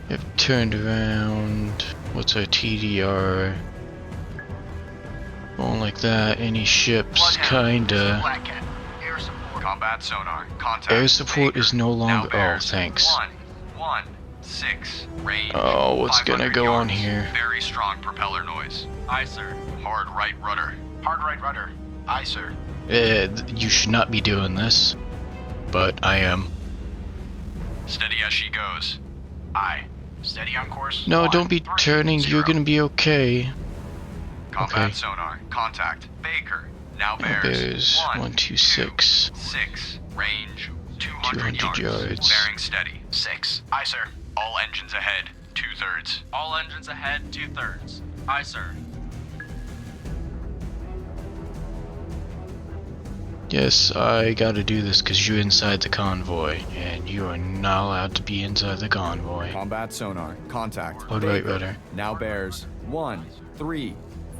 I've turned around. What's our TDR? Going like that. Any ships? Kinda. Black Cat. Air support. Combat sonar. Contact. Air support Baker. is no Now longer. Oh, bears thanks. 116. Range. Oh, what's gonna 500 go on yards. here? Very strong propeller noise. Aye, sir. Hard right rudder. Hard right rudder. Aye, sir. You should not be doing this, but I am. steady as she goes. Aye. Steady on course. No, 1, don't be 3, turning. 0. You're gonna be okay. Combat Okay. sonar, contact. Baker, now Now bears. bears 126. 6, range 200 200 yards. Bearing steady. 6. Aye, sir. All engines ahead, 2/3. All engines ahead, 2/3. Aye, sir. Yes, I gotta do this because you're inside the convoy, and you are not allowed to be inside the convoy. Combat sonar, contact. Hold right, Baker, rudder. now bears 1, 3,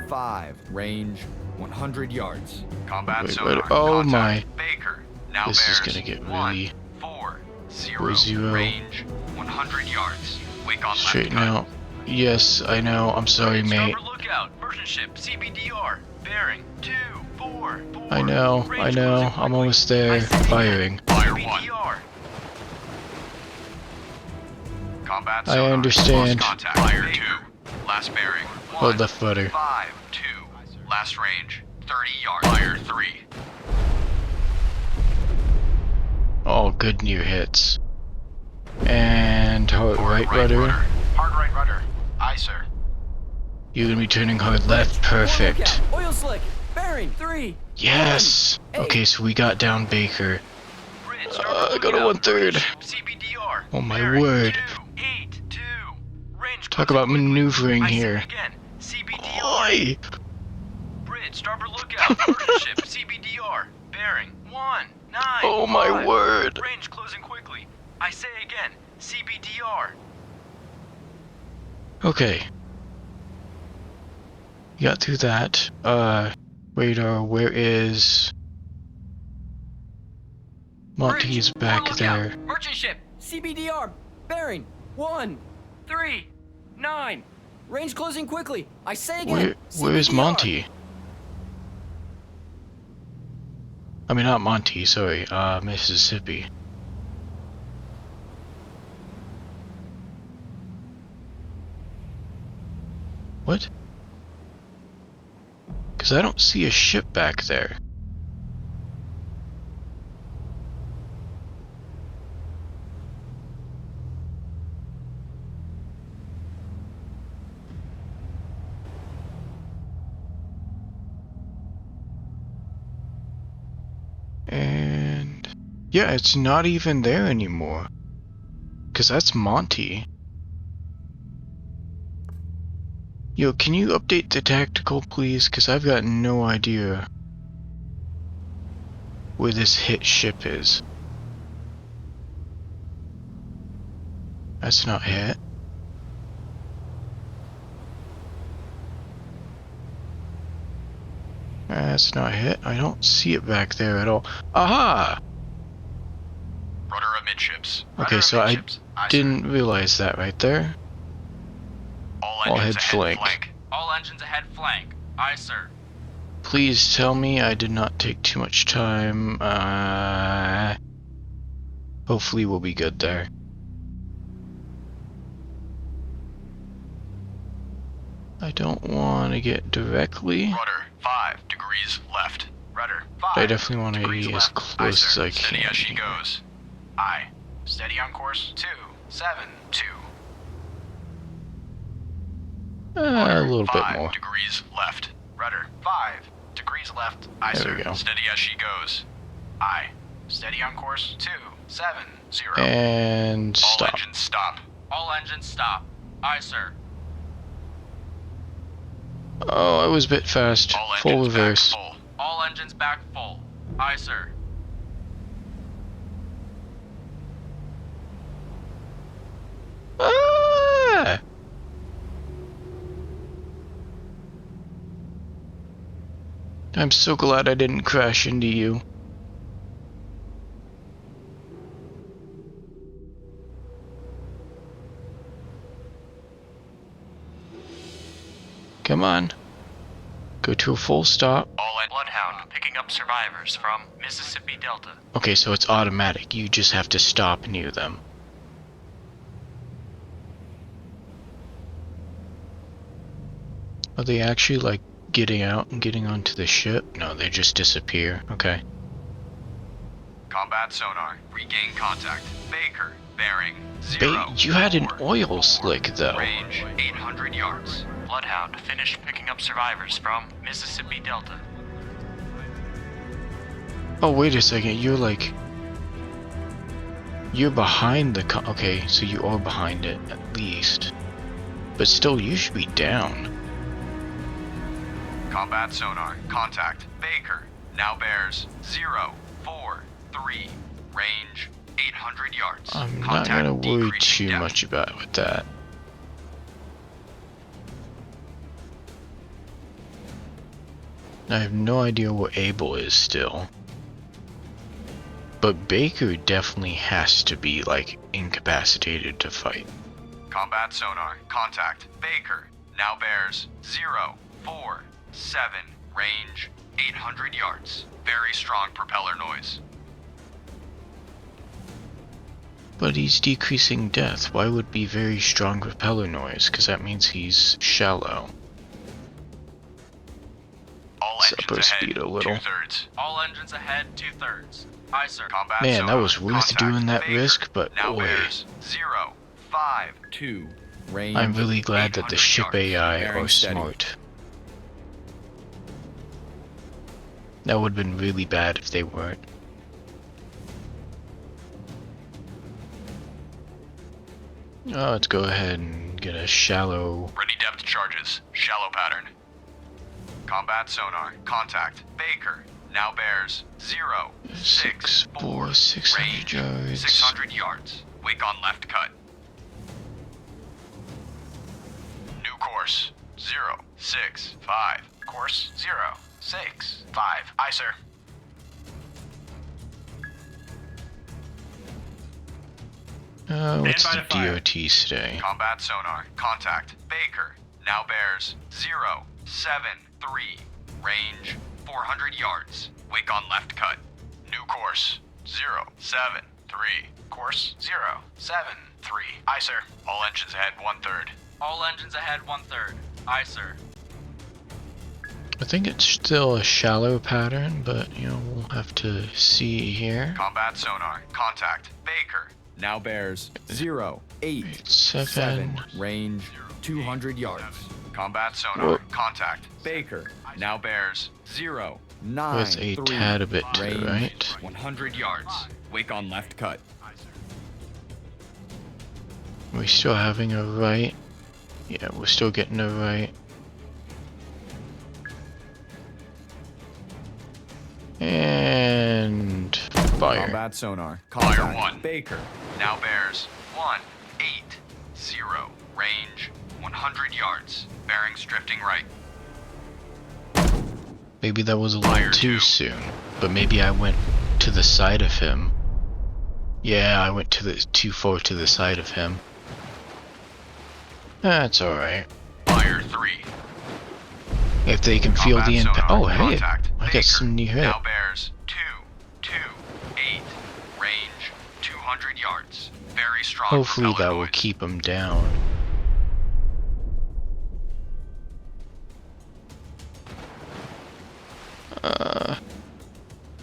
5, range 100 yards. Combat Wait, sonar, wait, oh contact. my. Baker, now This bears. is gonna get 1, really 4, 4, 0, 0. range 100 yards. Wake on Straighten left cut. out. Yes, I know. I'm sorry, mate. Starboard lookout. Merchant ship. CBDR. Bearing 2, 4, 4. I know. Range I'm closing almost there. Firing. Fire 1. CBDR. Combat I sonar, understand. lost contact. Fire 2. Last bearing. 1, Hold left rudder. 5, 2. Last range, 30 yards. Fire 3. All good near hits. And hard right rudder. Hard right rudder. Aye, sir. You're gonna be turning hard left. Perfect. Oil slick. Bearing 3. Yes. Okay, so we got down Baker. I got a 1/3. CBDR. Oh my Bearing word. 282. Range Talk closing about quickly. maneuvering I say here. again. CBDR. Oi. Bridge, starboard lookout. Merchant ship. CBDR. Bearing 1, 9. Oh my 5. word. Range closing quickly. I say again. CBDR. Okay. Got through that. Radar, where is... Monty's Bridge, back port there. lookout. Merchant ship. CBDR. Bearing 1, 3, 9. Range closing quickly. I say again. Where is CBDR. Monty? I mean, not Monty, sorry, Mississippi. What? Because I don't see a ship back there. And yeah, it's not even there anymore. Because that's Monty. Yo, can you update the tactical, please? Because I've got no idea where this hit ship is. That's not hit. That's not hit. I don't see it back there at all. Aha! Rudder amidships. Okay, so I didn't realize that right there. All head flank. All engines ahead flank. Aye, sir. Please tell me I did not take too much time. Hopefully we'll be good there. I don't want to get directly. Rudder 5 degrees left. Rudder 5. I definitely want to degrees be as left. close Aye, as sir. I Steady can. as she goes. Aye. Steady on course. 2, 7, 2. A little bit 5 more. degrees left. Rudder 5 degrees left. Aye, There sir. we go. Steady as she goes. Aye. Steady on course. 2, 7, 0. And All stop. engines stop. All engines stop. Aye, sir. Oh, I was a bit fast. All Full engines back reverse. full. All engines back full. Aye, sir. Ah! I'm so glad I didn't crash into you. Come on. Go to a full stop. All at Bloodhound picking up survivors from Mississippi Delta. Okay, so it's automatic. You just have to stop near them. Are they actually, like, getting out and getting onto the ship? No, they just disappear. Okay. Combat sonar. Regain contact. Baker, Bearing 0. You had an oil slick, though. Range 800 yards. Bloodhound, finish picking up survivors from Mississippi Delta. Oh, wait a second. You're like... You're behind the... Okay, so you are behind it, at least. But still, you should be down. Combat sonar. Contact. Baker. Now bears 0, 4, 3. Range 800 yards. I'm not Contact gonna worry decreasing too depth. much about with that. I have no idea where Abel is still. But Baker definitely has to be, like, incapacitated to fight. Combat sonar. Contact. Baker. Now bears 0, 4, 7. Range 800 yards. Very strong propeller noise. But he's decreasing depth. Why would be very strong propeller noise? Because that means he's shallow. All engines Supposed to ahead. speed a little. 2/3. All engines ahead, 2/3. Aye, sir. Combat Man, that sonar. was worth Contact. doing that Baker. risk, but Now boy. bears 0, 5. 2. Range. I'm really glad that the 800 ship yards. AI Bearing are steady. smart. That would have been really bad if they weren't. Oh, let's go ahead and get a shallow... Ready depth charges. Shallow pattern. Combat sonar. Contact. Baker. Now bears 0, 6, 4. 600 Range yards. 600 yards. Wake on left cut. New course 0, 6, 5. Course 0, 6, 5. Aye, sir. What's Stand the by to fire. DOT today? Combat sonar. Contact. Baker. Now bears 0, 7, 3. Range 400 yards. Wake on left cut. New course 0, 7, 3. Course 0, 7, 3. Aye, sir. All engines ahead 1/3. All engines ahead, 1/3. Aye, sir. I think it's still a shallow pattern, but, you know, we'll have to see here. Combat sonar. Contact. Baker. Now bears 0, 8, 7. 7. Range 200 yards. Combat sonar. Whoa. Contact. Baker. Now bears 0, 9. With a 3. tad a bit to Range the right. 100 yards. Wake on left cut. We still having a right? Yeah, we're still getting a right. And fire. Combat sonar. Fire Contact. 1. Baker. Now bears 1, 8, 0. Range 100 yards. Bearings drifting right. Maybe that was a little Fire too 2. soon, but maybe I went to the side of him. Yeah, I went too far to the side of him. That's alright. Fire 3. If they can feel Combat the impact. sonar. Oh, hey, Contact. I Baker. got some new hit. Now bears 2, 2, 8. Range 200 yards. Very strong Hopefully propeller that will noise. keep him down.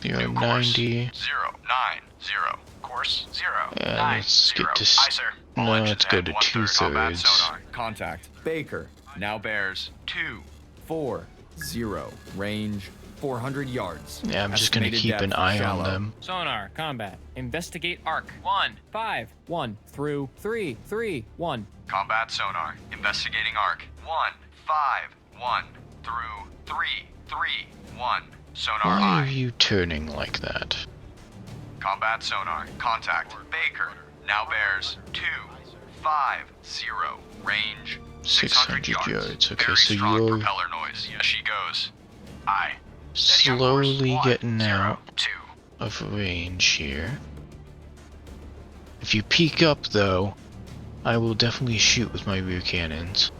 New course 090. 0, 9, 0. Course 0, Yeah, 9, let's 0. get to Aye, sir. All no, engines let's go ahead, to 1/3. Combat 2/3. sonar. Contact. Baker. Now bears 2, 4, 0. Range 400 yards. Yeah, I'm just gonna Estimated keep an depth eye shallow. on them. Sonar, combat. Investigate arc. 1. 5, 1, through 3, 3, 1. Combat sonar. Investigating arc. 1, 5, 1. Through 3, 3, 1. Sonar Why are eye. you turning like that? Combat sonar. Contact. Baker. Now bears 2, 5, 0. Range 600 yards. Okay, Very so strong you're propeller noise. As she goes. Aye. Steady on slowly course. 1, getting 0, out 2. of range here. If you peek up though, I will definitely shoot with my rear cannons.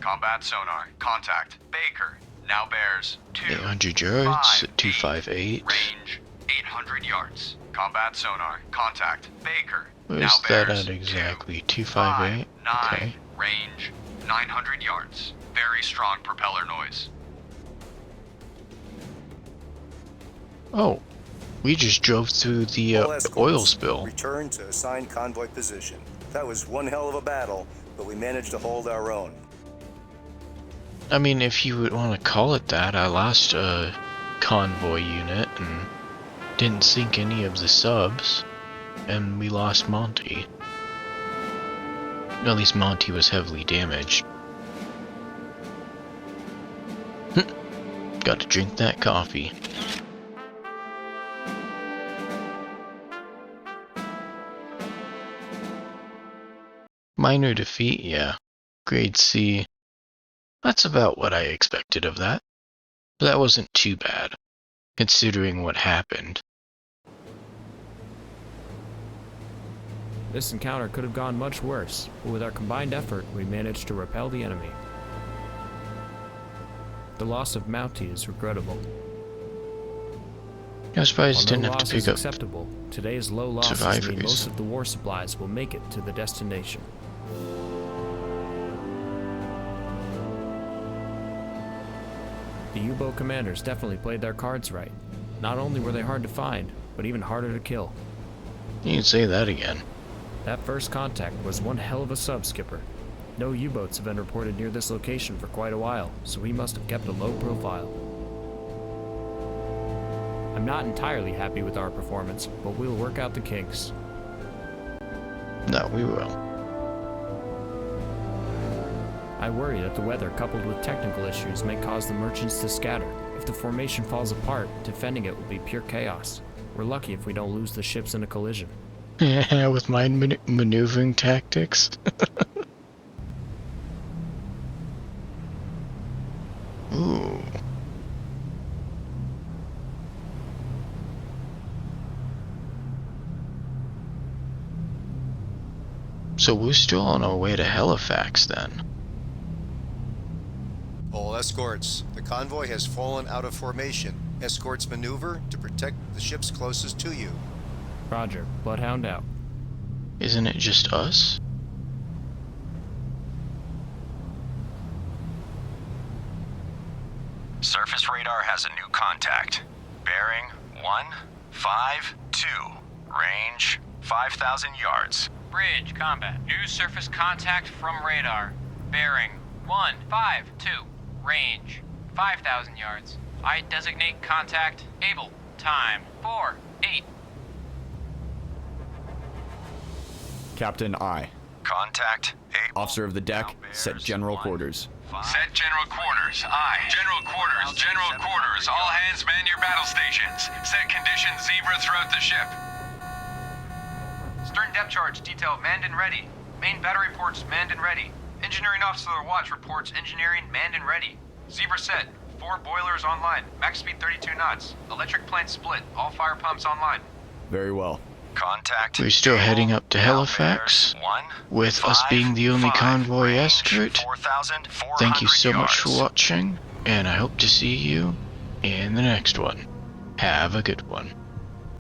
Combat sonar. Contact. Baker. Now bears 2, 800 yards, 5, 258. Range 800 yards. Combat sonar. Contact. Baker. Where's now that bears at exactly? 5, 258? 9. Okay. Range 900 yards. Very strong propeller noise. Oh, We just drove through the All escorts, oil spill. return to assigned convoy position. That was one hell of a battle, but we managed to hold our own. I mean, if you would want to call it that, I lost a convoy unit and didn't sink any of the subs, and we lost Monty. At least Monty was heavily damaged. Got to drink that coffee. Minor defeat, yeah. Grade C. That's about what I expected of that. But that wasn't too bad, considering what happened. This encounter could have gone much worse, but with our combined effort, we managed to repel the enemy. The loss of Mounty is regrettable. I'm surprised While didn't no have to loss pick is up acceptable, today's low losses survivors. mean most of the war supplies will make it to the destination. The U-boat commanders definitely played their cards right. Not only were they hard to find, but even harder to kill. You can say that again. That first contact was one hell of a sub, Skipper. No U-boats have been reported near this location for quite a while, so we must have kept a low profile. I'm not entirely happy with our performance, but we'll work out the kinks. No, we will. I worry that the weather coupled with technical issues may cause the merchants to scatter. If the formation falls apart, defending it will be pure chaos. We're lucky if we don't lose the ships in a collision. Yeah, with my maneuvering tactics. Ooh. So we're still on our way to Halifax then. All escorts, the convoy has fallen out of formation. Escorts maneuver to protect the ships closest to you. Roger. Bloodhound out. Isn't it just us? Surface radar has a new contact. Bearing 152. Range 5,000 yards. Bridge, combat. New surface contact from radar. Bearing 152. Range 5,000 yards. I designate contact able. Time 4-8. Captain I. Contact able. Officer of the deck, set general quarters. Set general quarters. Aye. General quarters. General quarters. All hands man your battle stations. Set condition zebra throughout the ship. Stern depth charge detail manned and ready. Main battery ports manned and ready. Engineering officer watch reports engineering manned and ready. Zebra set. 4 boilers online. Max speed 32 knots. Electric plant split. All fire pumps online. Very well. Contact. We're still heading up to Halifax, with us being the only convoy escort. Thank you so much for watching, and I hope to see you in the next one. Have a good one.